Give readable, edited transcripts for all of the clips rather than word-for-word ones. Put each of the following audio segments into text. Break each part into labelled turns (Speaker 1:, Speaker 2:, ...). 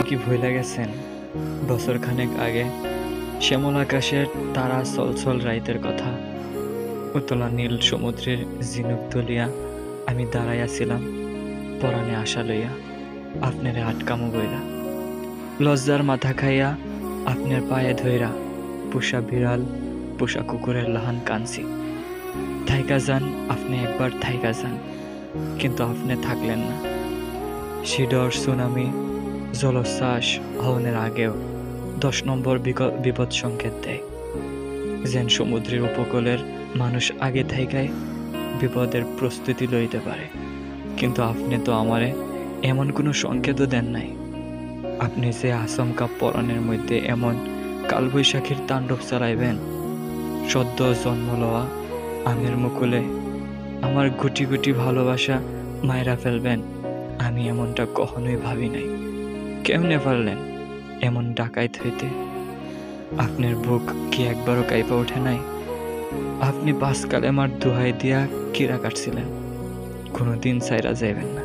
Speaker 1: কি ভুলে গেছেন বছর খানেক আগে শ্যামল আকাশের তারা চলছল রাইতের কথা? উতলা নীল সমুদ্রের ঝিনুক দলিয়া আমি দাঁড়াইয়াছিলাম পরাণে আশা লইয়া, আপনারে আটকামো বইলা। লজ্জার মাথা খাইয়া আপনার পায়ে ধইরা পোষা বিড়াল পোষা কুকুরের লাহান কানছি। থাইকা যান, আপনি একবার থাইকা যান, কিন্তু আপনি থাকলেন না। শিডর সুনামি জলোচ্ছ্বাস হওয়ার আগেও 10 নম্বর বিপদ সংকেত দেয়, যেন সমুদ্রের উপকূলের মানুষ আগে থাইকায় বিপদের প্রস্তুতি লইতে পারে। কিন্তু আপনি তো আমারে এমন কোনো সংকেতও দেন নাই। আপনি যে আচমকা পরনের মধ্যে এমন কালবৈশাখীর তাণ্ডব চালাইবেন, সদ্য জন্ম লওয়া আমের মুকুলে আমার গুটি গুটি ভালোবাসা মায়েরা ফেলবেন, আমি এমনটা কখনোই ভাবি নাই। কেমনে পারলেন এমন ডাকাইত হইতে? আপনার বুক কি একবারও কাইপা ওঠে নাই? আপনি পাঁচকালে আমার দোহাই দিয়া কিরা কাটছিলেন, কোনোদিন সাইরা যাইবেন না।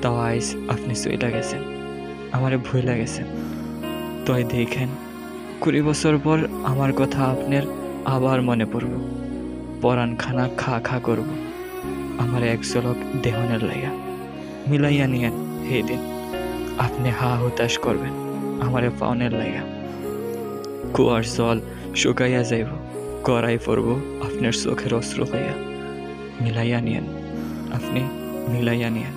Speaker 1: তাও আইস আপনি চইলা গেছেন, আমারে ভুইলা গেছেন। তই দেখেন 20 বছর পর আমার কথা আপনার আবার মনে পড়ব, পরাণ খানা খা খা করব। আমার এক ঝলক দেহনের লাইয়া মিলাইয়া নিয়েন সেই দিন। আপনি হা হুতাশ করবেন আমারে পাওনের লাইয়া। কুয়ার জল শুকাইয়া যাইব, গড়াই পড়ব আপনার চোখের অশ্রু হইয়া। মিলাইয়া নিয়েন, আপনি মিলাইয়া নিয়েন।